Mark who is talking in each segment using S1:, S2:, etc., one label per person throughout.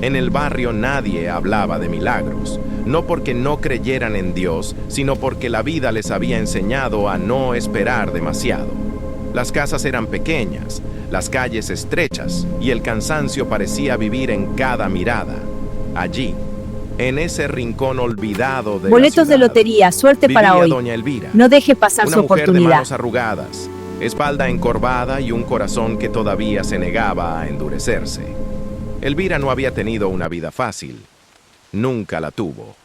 S1: En el barrio nadie hablaba de milagros, no porque no creyeran en Dios, sino porque la vida les había enseñado a no esperar demasiado. Las casas eran pequeñas, las calles estrechas, y el cansancio parecía vivir en cada mirada. Allí, en ese rincón olvidado de la
S2: Boletos de
S1: ciudad,
S2: lotería, suerte para
S1: vivía
S2: hoy.
S1: doña Elvira,
S2: No deje pasar
S1: una
S2: su
S1: mujer de
S2: oportunidad.
S1: manos arrugadas, espalda encorvada y un corazón que todavía se negaba a endurecerse. Elvira no había tenido una vida fácil. Nunca la tuvo.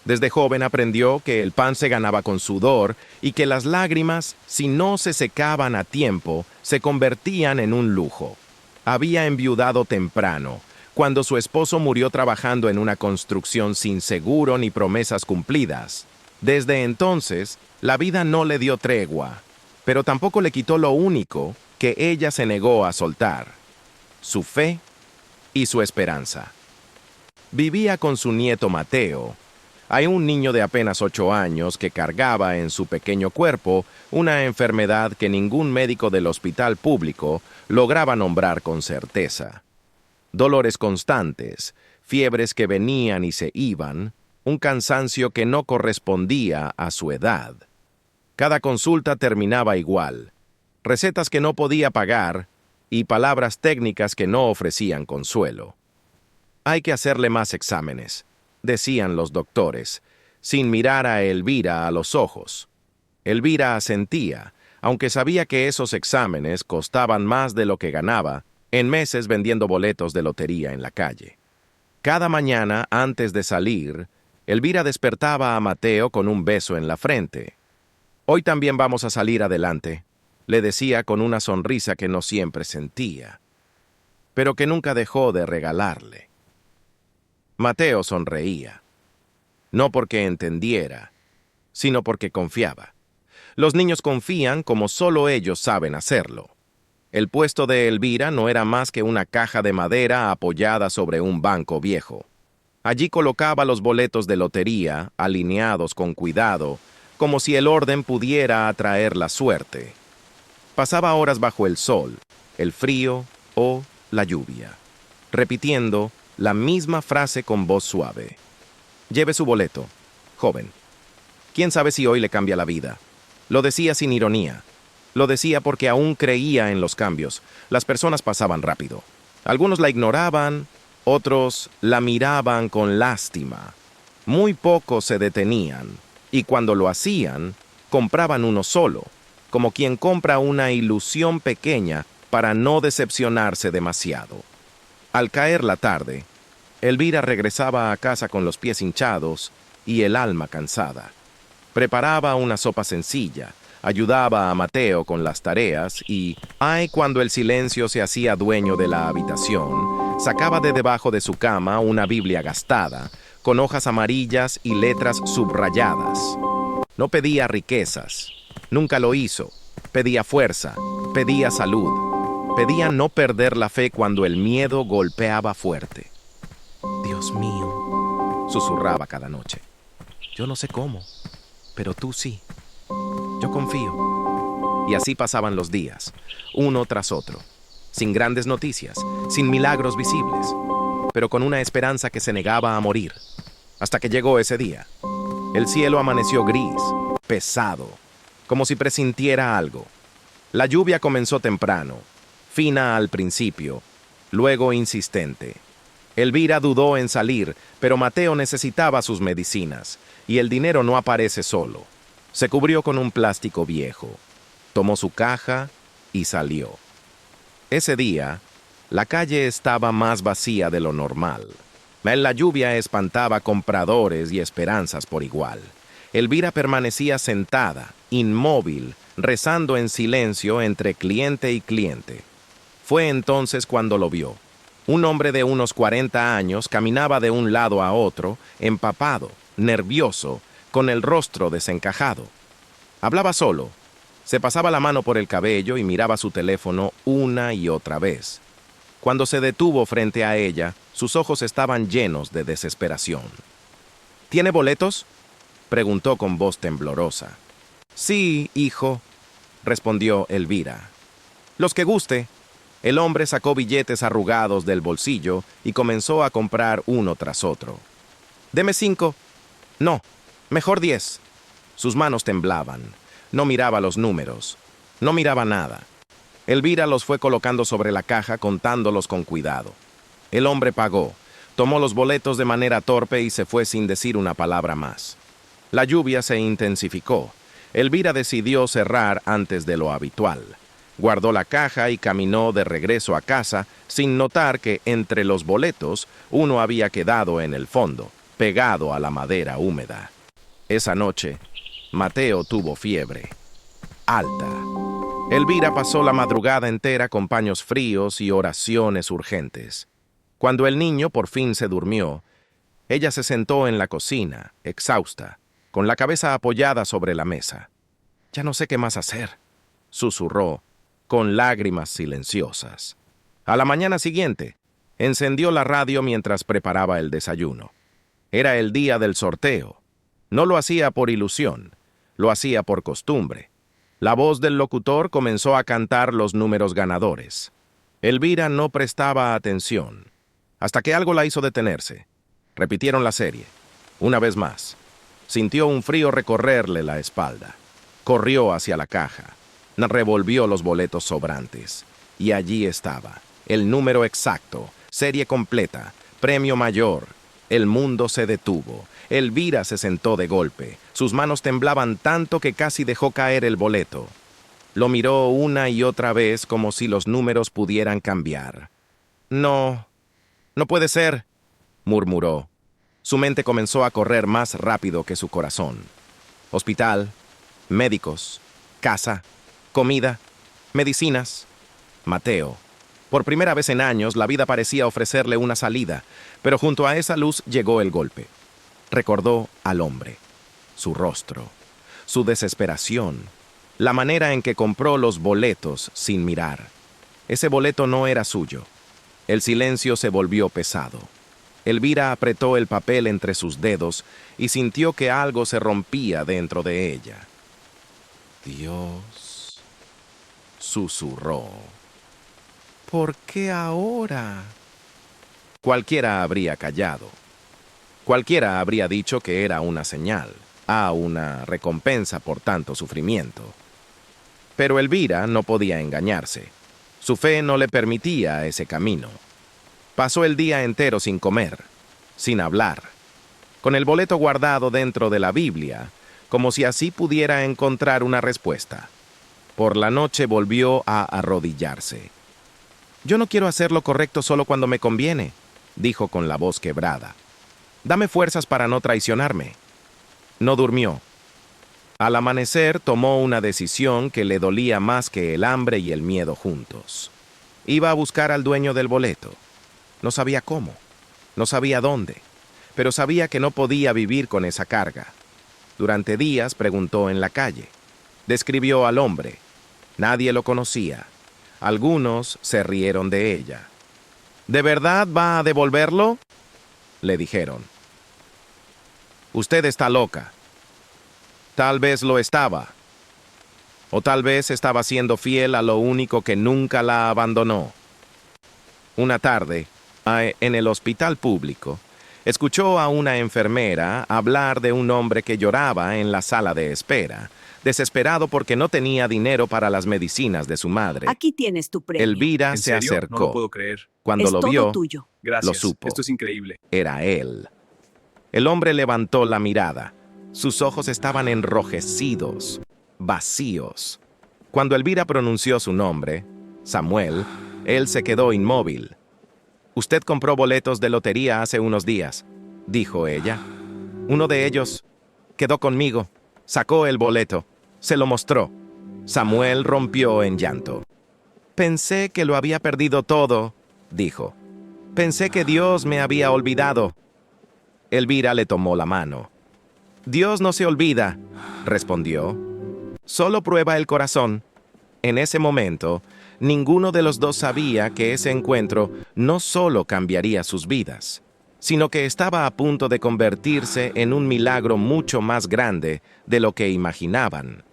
S1: Desde joven aprendió que el pan se ganaba con sudor y que las lágrimas, si no se secaban a tiempo, se convertían en un lujo. Había enviudado temprano, cuando su esposo murió trabajando en una construcción sin seguro ni promesas cumplidas. Desde entonces, la vida no le dio tregua, pero tampoco le quitó lo único que ella se negó a soltar: su fe y su esperanza. Vivía con su nieto Mateo. Hay un niño de apenas 8 años que cargaba en su pequeño cuerpo una enfermedad que ningún médico del hospital público lograba nombrar con certeza. Dolores constantes, fiebres que venían y se iban, un cansancio que no correspondía a su edad. Cada consulta terminaba igual: recetas que no podía pagar y palabras técnicas que no ofrecían consuelo. Hay que hacerle más exámenes, decían los doctores, sin mirar a Elvira a los ojos. Elvira asentía, aunque sabía que esos exámenes costaban más de lo que ganaba en meses vendiendo boletos de lotería en la calle. Cada mañana, antes de salir, Elvira despertaba a Mateo con un beso en la frente. «Hoy también vamos a salir adelante», le decía con una sonrisa que no siempre sentía, pero que nunca dejó de regalarle. Mateo sonreía, no porque entendiera, sino porque confiaba. Los niños confían como solo ellos saben hacerlo. El puesto de Elvira no era más que una caja de madera apoyada sobre un banco viejo. Allí colocaba los boletos de lotería, alineados con cuidado, como si el orden pudiera atraer la suerte. Pasaba horas bajo el sol, el frío o la lluvia, repitiendo la misma frase con voz suave: «Lleve su boleto, joven. ¿Quién sabe si hoy le cambia la vida?». Lo decía sin ironía. Lo decía porque aún creía en los cambios. Las personas pasaban rápido. Algunos la ignoraban, otros la miraban con lástima. Muy pocos se detenían, y cuando lo hacían, compraban uno solo, como quien compra una ilusión pequeña para no decepcionarse demasiado. Al caer la tarde, Elvira regresaba a casa con los pies hinchados y el alma cansada. Preparaba una sopa sencilla, ayudaba a Mateo con las tareas y, cuando el silencio se hacía dueño de la habitación, sacaba de debajo de su cama una Biblia gastada, con hojas amarillas y letras subrayadas. No pedía riquezas, nunca lo hizo. Pedía fuerza, pedía salud, pedía no perder la fe cuando el miedo golpeaba fuerte. «Dios mío», susurraba cada noche, «yo no sé cómo, pero tú sí. Yo confío». Y así pasaban los días, uno tras otro, sin grandes noticias, sin milagros visibles, pero con una esperanza que se negaba a morir. Hasta que llegó ese día. El cielo amaneció gris, pesado, como si presintiera algo. La lluvia comenzó temprano, fina al principio, luego insistente. Elvira dudó en salir, pero Mateo necesitaba sus medicinas, y el dinero no aparece solo. Se cubrió con un plástico viejo, tomó su caja y salió. Ese día, la calle estaba más vacía de lo normal. La lluvia espantaba compradores y esperanzas por igual. Elvira permanecía sentada, inmóvil, rezando en silencio entre cliente y cliente. Fue entonces cuando lo vio. Un hombre de unos 40 años caminaba de un lado a otro, empapado, nervioso, con el rostro desencajado. Hablaba solo. Se pasaba la mano por el cabello y miraba su teléfono una y otra vez. Cuando se detuvo frente a ella, sus ojos estaban llenos de desesperación. «¿Tiene boletos?», preguntó con voz temblorosa. «Sí, hijo», respondió Elvira. «Los que guste». El hombre sacó billetes arrugados del bolsillo y comenzó a comprar uno tras otro. «Deme 5. No, mejor 10». Sus manos temblaban. No miraba los números. No miraba nada. Elvira los fue colocando sobre la caja, contándolos con cuidado. El hombre pagó, tomó los boletos de manera torpe y se fue sin decir una palabra más. La lluvia se intensificó. Elvira decidió cerrar antes de lo habitual. Guardó la caja y caminó de regreso a casa sin notar que entre los boletos uno había quedado en el fondo, pegado a la madera húmeda. Esa noche, Mateo tuvo fiebre alta. Elvira pasó la madrugada entera con paños fríos y oraciones urgentes. Cuando el niño por fin se durmió, ella se sentó en la cocina, exhausta, con la cabeza apoyada sobre la mesa. «Ya no sé qué más hacer», susurró, con lágrimas silenciosas. A la mañana siguiente, encendió la radio mientras preparaba el desayuno. Era el día del sorteo. No lo hacía por ilusión, lo hacía por costumbre. La voz del locutor comenzó a cantar los números ganadores. Elvira no prestaba atención, hasta que algo la hizo detenerse. Repitieron la serie. Una vez más. Sintió un frío recorrerle la espalda. Corrió hacia la caja. Revolvió los boletos sobrantes. Y allí estaba, el número exacto, serie completa, premio mayor. El mundo se detuvo. Elvira se sentó de golpe. Sus manos temblaban tanto que casi dejó caer el boleto. Lo miró una y otra vez como si los números pudieran cambiar. «No, no puede ser», murmuró. Su mente comenzó a correr más rápido que su corazón. Hospital, médicos, casa, comida, medicinas. Mateo. Por primera vez en años, la vida parecía ofrecerle una salida, pero junto a esa luz llegó el golpe. Recordó al hombre, su rostro, su desesperación, la manera en que compró los boletos sin mirar. Ese boleto no era suyo. El silencio se volvió pesado. Elvira apretó el papel entre sus dedos y sintió que algo se rompía dentro de ella. «Dios», susurró. «¿Por qué ahora?» Cualquiera habría callado. Cualquiera habría dicho que era una señal, una recompensa por tanto sufrimiento. Pero Elvira no podía engañarse. Su fe no le permitía ese camino. Pasó el día entero sin comer, sin hablar, con el boleto guardado dentro de la Biblia, como si así pudiera encontrar una respuesta. Por la noche volvió a arrodillarse. «Yo no quiero hacer lo correcto solo cuando me conviene», dijo con la voz quebrada. «Dame fuerzas para no traicionarme». No durmió. Al amanecer tomó una decisión que le dolía más que el hambre y el miedo juntos. Iba a buscar al dueño del boleto. No sabía cómo, no sabía dónde, pero sabía que no podía vivir con esa carga. Durante días preguntó en la calle. Describió al hombre. Nadie lo conocía. Algunos se rieron de ella. «¿De verdad va a devolverlo?», le dijeron. «Usted está loca». Tal vez lo estaba. O tal vez estaba siendo fiel a lo único que nunca la abandonó. Una tarde, en el hospital público, escuchó a una enfermera hablar de un hombre que lloraba en la sala de espera, desesperado porque no tenía dinero para las medicinas de su madre.
S2: «Aquí tienes tu premio».
S1: Elvira
S3: ¿En
S1: se
S3: serio?
S1: acercó.
S3: No lo puedo creer.
S1: Cuando
S2: Es
S1: lo
S2: todo
S1: vio,
S2: tuyo.
S3: Gracias.
S1: lo supo.
S3: Esto es increíble.
S1: Era él. El hombre levantó la mirada. Sus ojos estaban enrojecidos, vacíos. Cuando Elvira pronunció su nombre, Samuel, él se quedó inmóvil. «Usted compró boletos de lotería hace unos días», dijo ella. «Uno de ellos quedó conmigo». Sacó el boleto, se lo mostró. Samuel rompió en llanto. «Pensé que lo había perdido todo», dijo. «Pensé que Dios me había olvidado». Elvira le tomó la mano. «Dios no se olvida», respondió. «Solo prueba el corazón». En ese momento, ninguno de los dos sabía que ese encuentro no solo cambiaría sus vidas, sino que estaba a punto de convertirse en un milagro mucho más grande de lo que imaginaban.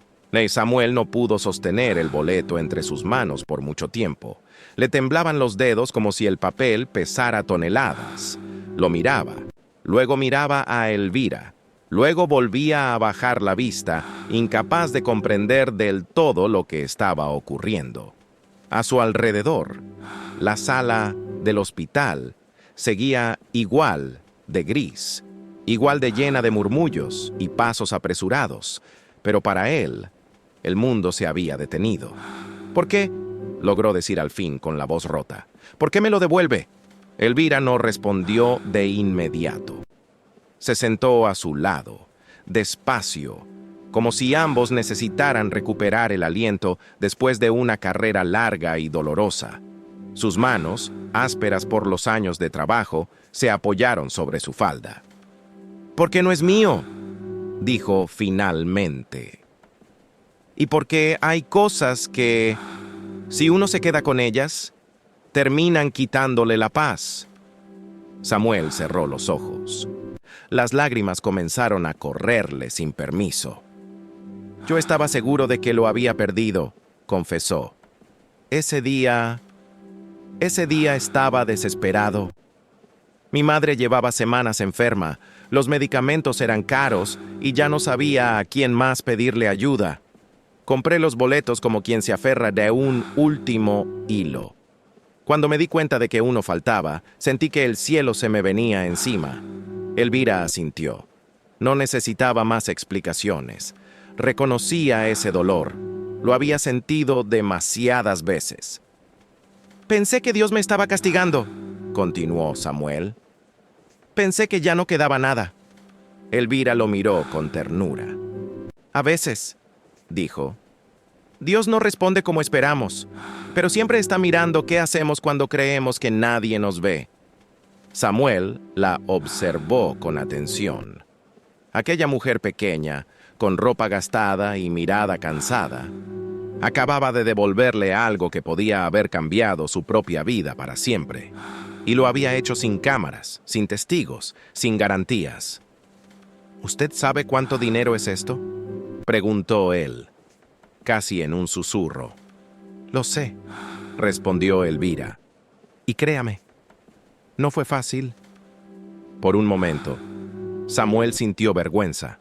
S1: Samuel no pudo sostener el boleto entre sus manos por mucho tiempo. Le temblaban los dedos como si el papel pesara toneladas. Lo miraba, luego miraba a Elvira, luego volvía a bajar la vista, incapaz de comprender del todo lo que estaba ocurriendo. A su alrededor, la sala del hospital seguía igual de gris, igual de llena de murmullos y pasos apresurados, pero para él, el mundo se había detenido. ¿Por qué?, logró decir al fin con la voz rota. ¿Por qué me lo devuelve? Elvira no respondió de inmediato. Se sentó a su lado, despacio, como si ambos necesitaran recuperar el aliento después de una carrera larga y dolorosa. Sus manos, ásperas por los años de trabajo, se apoyaron sobre su falda. «¿Por qué no es mío?», dijo finalmente. «Y porque hay cosas que, si uno se queda con ellas, terminan quitándole la paz». Samuel cerró los ojos. Las lágrimas comenzaron a correrle sin permiso. «Yo estaba seguro de que lo había perdido», confesó. Ese día estaba desesperado. Mi madre llevaba semanas enferma, los medicamentos eran caros y ya no sabía a quién más pedirle ayuda. Compré los boletos como quien se aferra de un último hilo. Cuando me di cuenta de que uno faltaba, sentí que el cielo se me venía encima. Elvira asintió. No necesitaba más explicaciones. Reconocía ese dolor. Lo había sentido demasiadas veces. «Pensé que Dios me estaba castigando», continuó Samuel. «Pensé que ya no quedaba nada». Elvira lo miró con ternura. «A veces», dijo, «Dios no responde como esperamos, pero siempre está mirando qué hacemos cuando creemos que nadie nos ve». Samuel la observó con atención. Aquella mujer pequeña, con ropa gastada y mirada cansada, acababa de devolverle algo que podía haber cambiado su propia vida para siempre. Y lo había hecho sin cámaras, sin testigos, sin garantías. «¿Usted sabe cuánto dinero es esto?», preguntó él, casi en un susurro. «Lo sé», respondió Elvira. «Y créame, no fue fácil». Por un momento, Samuel sintió vergüenza.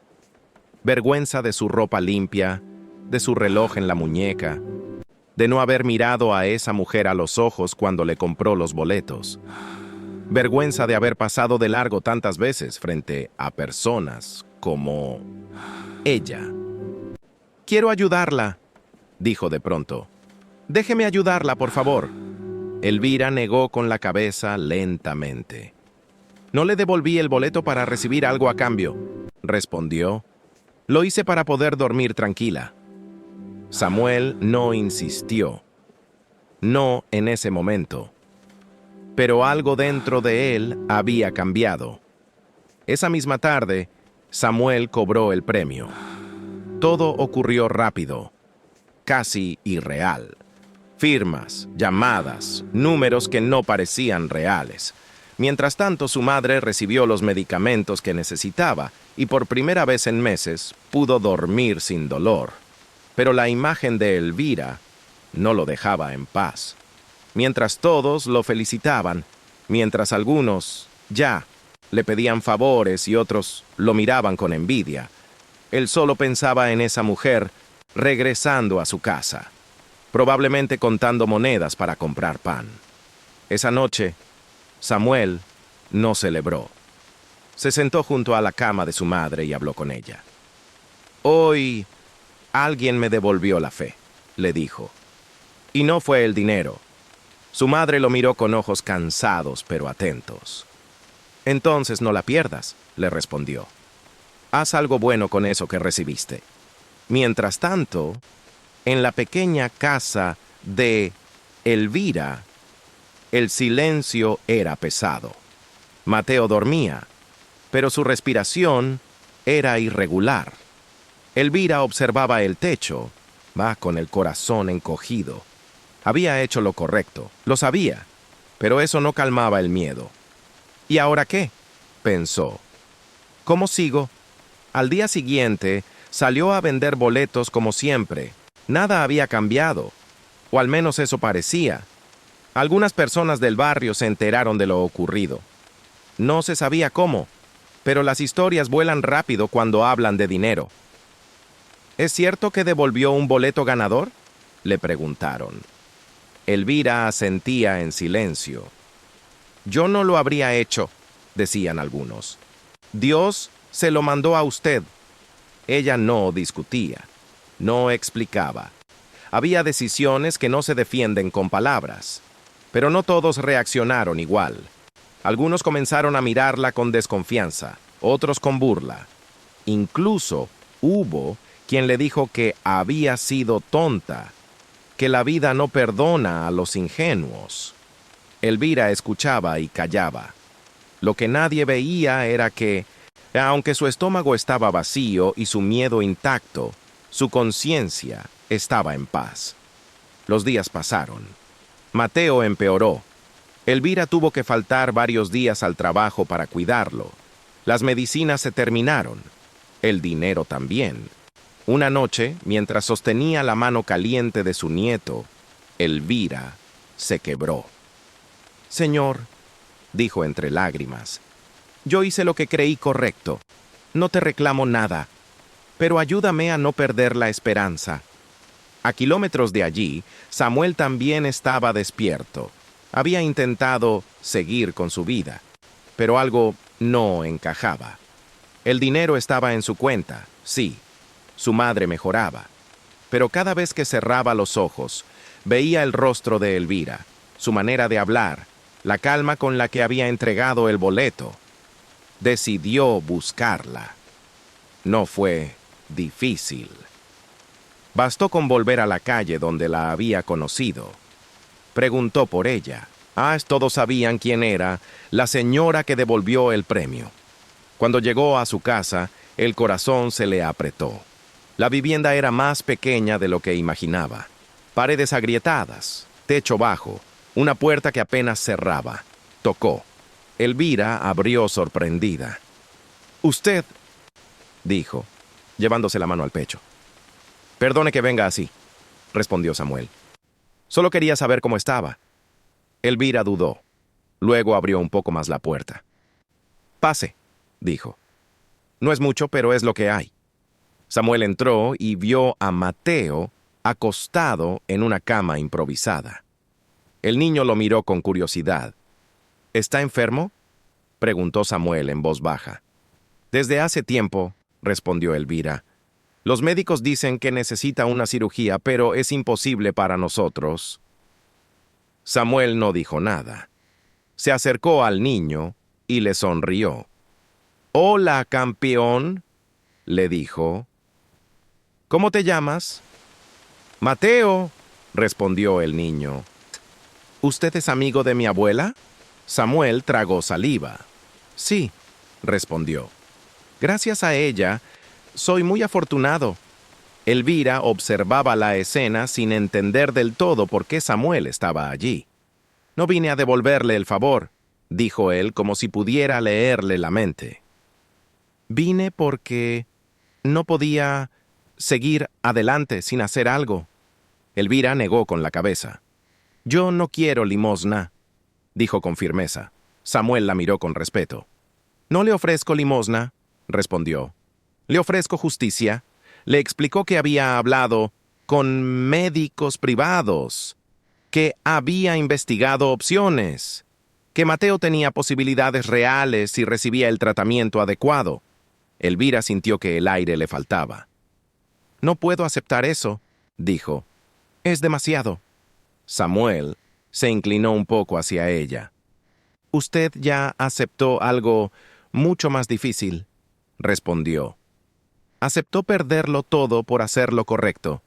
S1: Vergüenza de su ropa limpia, de su reloj en la muñeca, de no haber mirado a esa mujer a los ojos cuando le compró los boletos. Vergüenza de haber pasado de largo tantas veces frente a personas como ella. «Quiero ayudarla», dijo de pronto. «Déjeme ayudarla, por favor». Elvira negó con la cabeza lentamente. «No le devolví el boleto para recibir algo a cambio», respondió. «Lo hice para poder dormir tranquila». Samuel no insistió. No en ese momento. Pero algo dentro de él había cambiado. Esa misma tarde, Samuel cobró el premio. Todo ocurrió rápido, casi irreal. Firmas, llamadas, números que no parecían reales. Mientras tanto, su madre recibió los medicamentos que necesitaba y por primera vez en meses pudo dormir sin dolor. Pero la imagen de Elvira no lo dejaba en paz. Mientras todos lo felicitaban, mientras algunos ya le pedían favores y otros lo miraban con envidia, él solo pensaba en esa mujer regresando a su casa, probablemente contando monedas para comprar pan. Esa noche, Samuel no celebró. Se sentó junto a la cama de su madre y habló con ella. «Hoy alguien me devolvió la fe», le dijo. «Y no fue el dinero». Su madre lo miró con ojos cansados pero atentos. «Entonces no la pierdas», le respondió. «Haz algo bueno con eso que recibiste». Mientras tanto, en la pequeña casa de Elvira, el silencio era pesado. Mateo dormía, pero su respiración era irregular. Elvira observaba el techo, con el corazón encogido. Había hecho lo correcto, lo sabía, pero eso no calmaba el miedo. ¿Y ahora qué?, pensó. ¿Cómo sigo? Al día siguiente, salió a vender boletos como siempre. Nada había cambiado, o al menos eso parecía. Algunas personas del barrio se enteraron de lo ocurrido. No se sabía cómo, pero las historias vuelan rápido cuando hablan de dinero. ¿Es cierto que devolvió un boleto ganador?, le preguntaron. Elvira asentía en silencio. Yo no lo habría hecho, decían algunos. Dios se lo mandó a usted. Ella no discutía, no explicaba. Había decisiones que no se defienden con palabras, pero no todos reaccionaron igual. Algunos comenzaron a mirarla con desconfianza, otros con burla. Incluso hubo quien le dijo que había sido tonta, que la vida no perdona a los ingenuos. Elvira escuchaba y callaba. Lo que nadie veía era que, aunque su estómago estaba vacío y su miedo intacto, su conciencia estaba en paz. Los días pasaron. Mateo empeoró. Elvira tuvo que faltar varios días al trabajo para cuidarlo. Las medicinas se terminaron. El dinero también. Una noche, mientras sostenía la mano caliente de su nieto, Elvira se quebró. Señor, dijo entre lágrimas, yo hice lo que creí correcto. No te reclamo nada, pero ayúdame a no perder la esperanza. A kilómetros de allí, Samuel también estaba despierto. Había intentado seguir con su vida, pero algo no encajaba. El dinero estaba en su cuenta, sí. Su madre mejoraba. Pero cada vez que cerraba los ojos, veía el rostro de Elvira, su manera de hablar, la calma con la que había entregado el boleto. Decidió buscarla. No fue difícil. Bastó con volver a la calle donde la había conocido. Preguntó por ella. Todos sabían quién era, la señora que devolvió el premio. Cuando llegó a su casa, el corazón se le apretó. La vivienda era más pequeña de lo que imaginaba. Paredes agrietadas, techo bajo, una puerta que apenas cerraba. Tocó. Elvira abrió sorprendida. «Usted», dijo, llevándose la mano al pecho. «Perdone que venga así», respondió Samuel. «Solo quería saber cómo estaba». Elvira dudó. Luego abrió un poco más la puerta. «Pase», dijo. «No es mucho, pero es lo que hay». Samuel entró y vio a Mateo acostado en una cama improvisada. El niño lo miró con curiosidad. ¿Está enfermo?, preguntó Samuel en voz baja. «Desde hace tiempo», respondió Elvira. «Los médicos dicen que necesita una cirugía, pero es imposible para nosotros». Samuel no dijo nada. Se acercó al niño y le sonrió. «Hola, campeón», le dijo. «¿Cómo te llamas?» «Mateo», respondió el niño. «¿Usted es amigo de mi abuela?» Samuel tragó saliva. «Sí», respondió. «Gracias a ella, soy muy afortunado». Elvira observaba la escena sin entender del todo por qué Samuel estaba allí. «No vine a devolverle el favor», dijo él como si pudiera leerle la mente. «Vine porque no podía seguir adelante sin hacer algo». Elvira negó con la cabeza. «Yo no quiero limosna», dijo con firmeza. Samuel la miró con respeto. «No le ofrezco limosna», respondió. «Le ofrezco justicia». Le explicó que había hablado con médicos privados, que había investigado opciones, que Mateo tenía posibilidades reales si recibía el tratamiento adecuado. Elvira sintió que el aire le faltaba. «No puedo aceptar eso», dijo. «Es demasiado». Samuel se inclinó un poco hacia ella. «Usted ya aceptó algo mucho más difícil», respondió. «Aceptó perderlo todo por hacer lo correcto.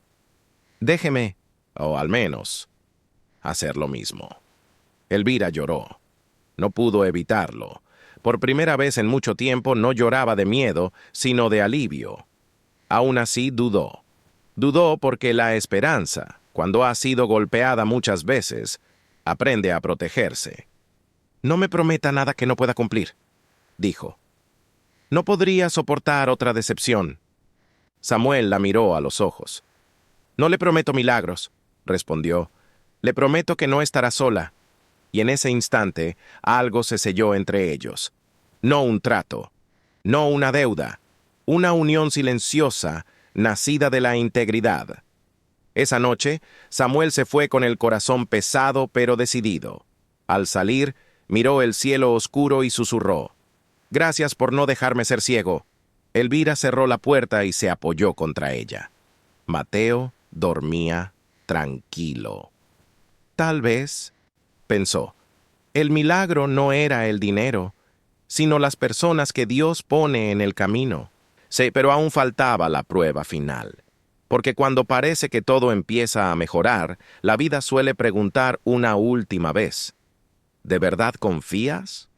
S1: Déjeme, o al menos, hacer lo mismo». Elvira lloró. No pudo evitarlo. Por primera vez en mucho tiempo no lloraba de miedo, sino de alivio. Aún así dudó. Dudó porque la esperanza, cuando ha sido golpeada muchas veces, aprende a protegerse. «No me prometa nada que no pueda cumplir», dijo. «No podría soportar otra decepción». Samuel la miró a los ojos. «No le prometo milagros», respondió. «Le prometo que no estará sola». Y en ese instante algo se selló entre ellos. No un trato, no una deuda, una unión silenciosa nacida de la integridad. Esa noche, Samuel se fue con el corazón pesado pero decidido. Al salir, miró el cielo oscuro y susurró: «Gracias por no dejarme ser ciego». Elvira cerró la puerta y se apoyó contra ella. Mateo dormía tranquilo. Tal vez, pensó, el milagro no era el dinero, sino las personas que Dios pone en el camino. Sí, pero aún faltaba la prueba final. Porque cuando parece que todo empieza a mejorar, la vida suele preguntar una última vez: ¿de verdad confías?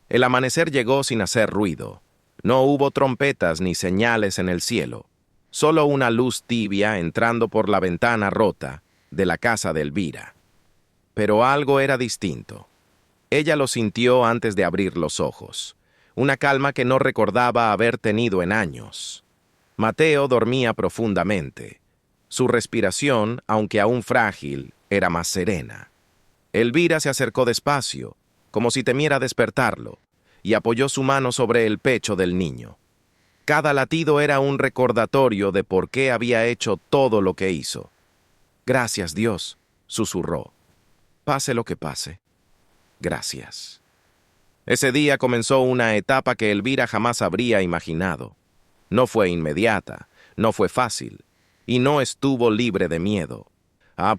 S1: El amanecer llegó sin hacer ruido. No hubo trompetas ni señales en el cielo. Solo una luz tibia entrando por la ventana rota de la casa de Elvira. Pero algo era distinto. Ella lo sintió antes de abrir los ojos. Una calma que no recordaba haber tenido en años. Mateo dormía profundamente. Su respiración, aunque aún frágil, era más serena. Elvira se acercó despacio, como si temiera despertarlo, y apoyó su mano sobre el pecho del niño. Cada latido era un recordatorio de por qué había hecho todo lo que hizo. «Gracias, Dios», susurró. «Pase lo que pase. Gracias». Ese día comenzó una etapa que Elvira jamás habría imaginado. No fue inmediata, no fue fácil, y no estuvo libre de miedo.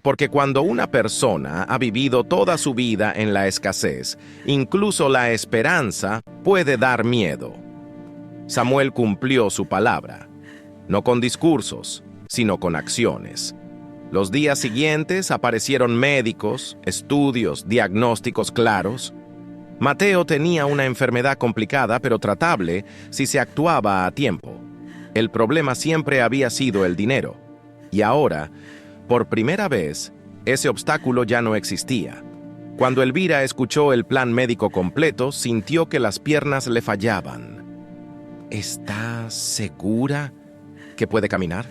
S1: Porque cuando una persona ha vivido toda su vida en la escasez, incluso la esperanza puede dar miedo. Samuel cumplió su palabra, no con discursos, sino con acciones. Los días siguientes aparecieron médicos, estudios, diagnósticos claros. Mateo tenía una enfermedad complicada pero tratable si se actuaba a tiempo. El problema siempre había sido el dinero. Y ahora, por primera vez, ese obstáculo ya no existía. Cuando Elvira escuchó el plan médico completo, sintió que las piernas le fallaban. «¿Está segura que puede caminar?»,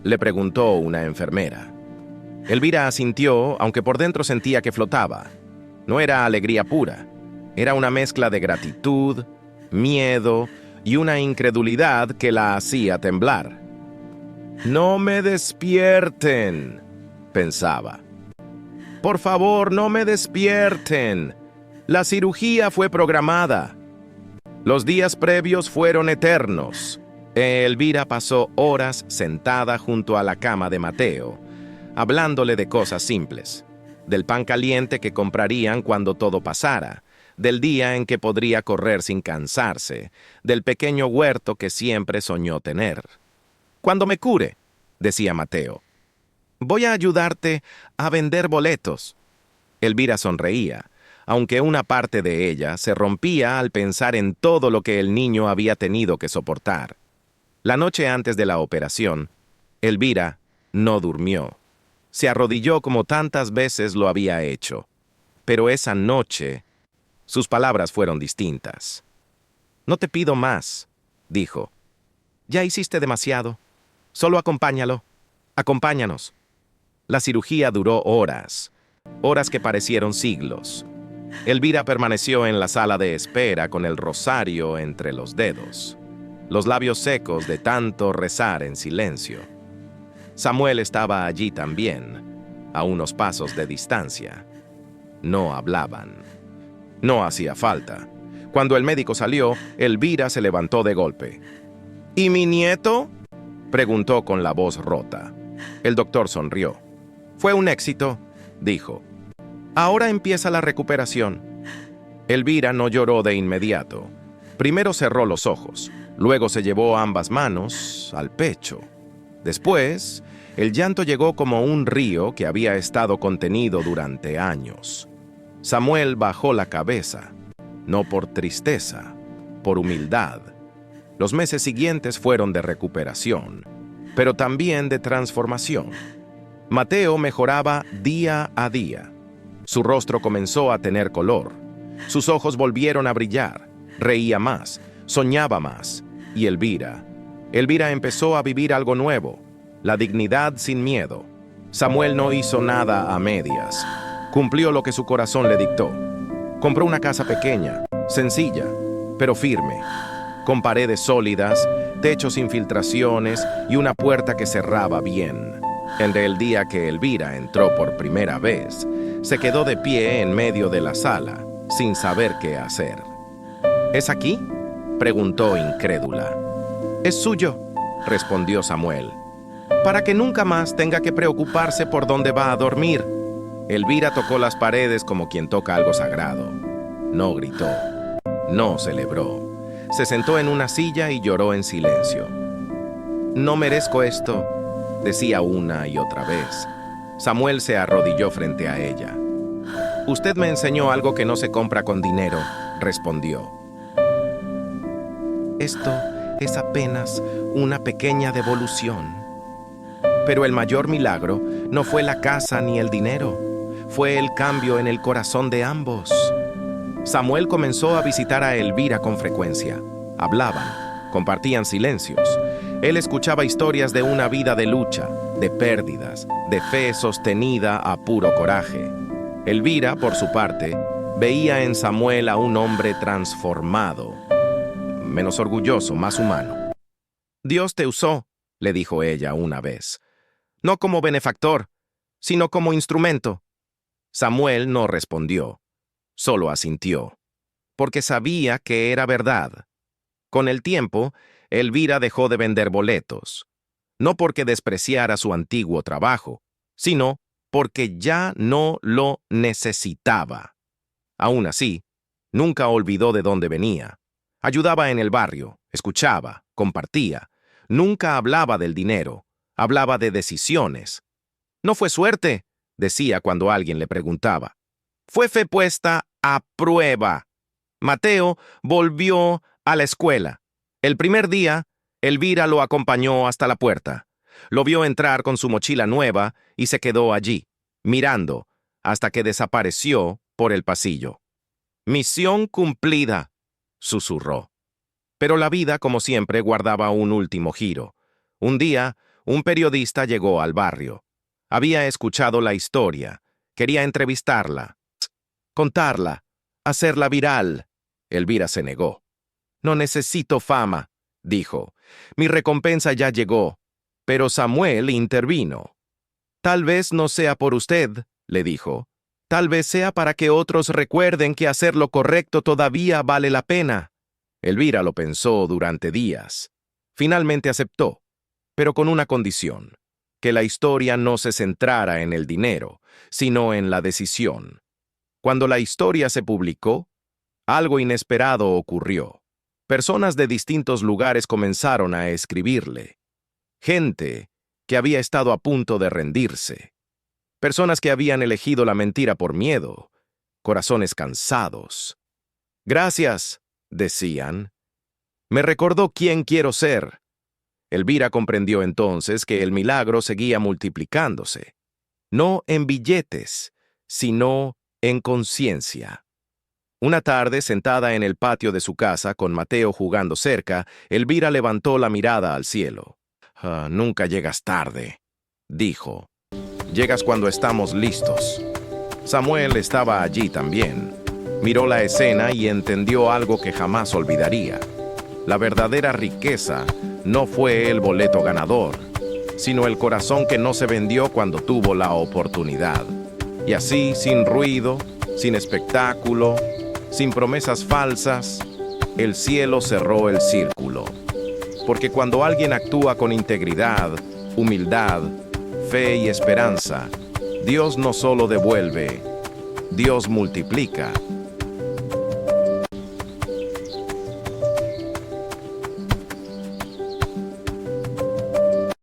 S1: le preguntó una enfermera. Elvira asintió, aunque por dentro sentía que flotaba. No era alegría pura. Era una mezcla de gratitud, miedo y una incredulidad que la hacía temblar. «No me despierten», pensaba. «Por favor, no me despierten. La cirugía fue programada». Los días previos fueron eternos. Elvira pasó horas sentada junto a la cama de Mateo, hablándole de cosas simples, del pan caliente que comprarían cuando todo pasara, del día en que podría correr sin cansarse, del pequeño huerto que siempre soñó tener. «Cuando me cure», decía Mateo, «voy a ayudarte a vender boletos». Elvira sonreía, aunque una parte de ella se rompía al pensar en todo lo que el niño había tenido que soportar. La noche antes de la operación, Elvira no durmió. Se arrodilló como tantas veces lo había hecho. Pero esa noche, sus palabras fueron distintas. «No te pido más», dijo. «Ya hiciste demasiado. Solo acompáñalo. Acompáñanos». La cirugía duró horas, horas que parecieron siglos. Elvira permaneció en la sala de espera con el rosario entre los dedos, los labios secos de tanto rezar en silencio. Samuel estaba allí también, a unos pasos de distancia. No hablaban. No hacía falta. Cuando el médico salió, Elvira se levantó de golpe. «¿Y mi nieto?», preguntó con la voz rota. El doctor sonrió. «Fue un éxito», dijo. «Ahora empieza la recuperación». Elvira no lloró de inmediato. Primero cerró los ojos, luego se llevó ambas manos al pecho. Después, el llanto llegó como un río que había estado contenido durante años. Samuel bajó la cabeza, no por tristeza, por humildad. Los meses siguientes fueron de recuperación, pero también de transformación. Mateo mejoraba día a día. Su rostro comenzó a tener color. Sus ojos volvieron a brillar. Reía más, soñaba más. Y Elvira Elvira empezó a vivir algo nuevo, la dignidad sin miedo. Samuel no hizo nada a medias. Cumplió lo que su corazón le dictó. Compró una casa pequeña, sencilla, pero firme, con paredes sólidas, techos sin filtraciones y una puerta que cerraba bien. El día que Elvira entró por primera vez, se quedó de pie en medio de la sala, sin saber qué hacer. ¿Es aquí?, preguntó incrédula. «Es suyo», respondió Samuel, «para que nunca más tenga que preocuparse por dónde va a dormir». Elvira tocó las paredes como quien toca algo sagrado. No gritó, no celebró. Se sentó en una silla y lloró en silencio. «No merezco esto», decía una y otra vez. Samuel se arrodilló frente a ella. «Usted me enseñó algo que no se compra con dinero», respondió. «Esto es apenas una pequeña devolución». Pero el mayor milagro no fue la casa ni el dinero, fue el cambio en el corazón de ambos. Samuel comenzó a visitar a Elvira con frecuencia. Hablaban, compartían silencios. Él escuchaba historias de una vida de lucha, de pérdidas, de fe sostenida a puro coraje. Elvira, por su parte, veía en Samuel a un hombre transformado, menos orgulloso, más humano. «Dios te usó», le dijo ella una vez, «no como benefactor, sino como instrumento». Samuel no respondió, solo asintió, porque sabía que era verdad. Con el tiempo, Elvira dejó de vender boletos, no porque despreciara su antiguo trabajo, sino porque ya no lo necesitaba. Aún así, nunca olvidó de dónde venía. Ayudaba en el barrio, escuchaba, compartía. Nunca hablaba del dinero, hablaba de decisiones. «No fue suerte», decía cuando alguien le preguntaba. «Fue fe puesta a prueba». Mateo volvió a la escuela. El primer día, Elvira lo acompañó hasta la puerta. Lo vio entrar con su mochila nueva y se quedó allí, mirando, hasta que desapareció por el pasillo. «Misión cumplida», susurró. Pero la vida, como siempre, guardaba un último giro. Un día, un periodista llegó al barrio. Había escuchado la historia. Quería entrevistarla, contarla, hacerla viral. Elvira se negó. «No necesito fama», dijo. «Mi recompensa ya llegó». Pero Samuel intervino. «Tal vez no sea por usted», le dijo. «Tal vez sea para que otros recuerden que hacer lo correcto todavía vale la pena». Elvira lo pensó durante días. Finalmente aceptó, pero con una condición: que la historia no se centrara en el dinero, sino en la decisión. Cuando la historia se publicó, algo inesperado ocurrió. Personas de distintos lugares comenzaron a escribirle. Gente que había estado a punto de rendirse. Personas que habían elegido la mentira por miedo. Corazones cansados. «Gracias», decían. «Me recordó quién quiero ser». Elvira comprendió entonces que el milagro seguía multiplicándose. No en billetes, sino en conciencia. Una tarde, sentada en el patio de su casa, con Mateo jugando cerca, Elvira levantó la mirada al cielo. «Nunca llegas tarde», dijo. «Llegas cuando estamos listos». Samuel estaba allí también. Miró la escena y entendió algo que jamás olvidaría. La verdadera riqueza no fue el boleto ganador, sino el corazón que no se vendió cuando tuvo la oportunidad. Y así, sin ruido, sin espectáculo, sin promesas falsas, el cielo cerró el círculo. Porque cuando alguien actúa con integridad, humildad, fe y esperanza, Dios no solo devuelve, Dios multiplica.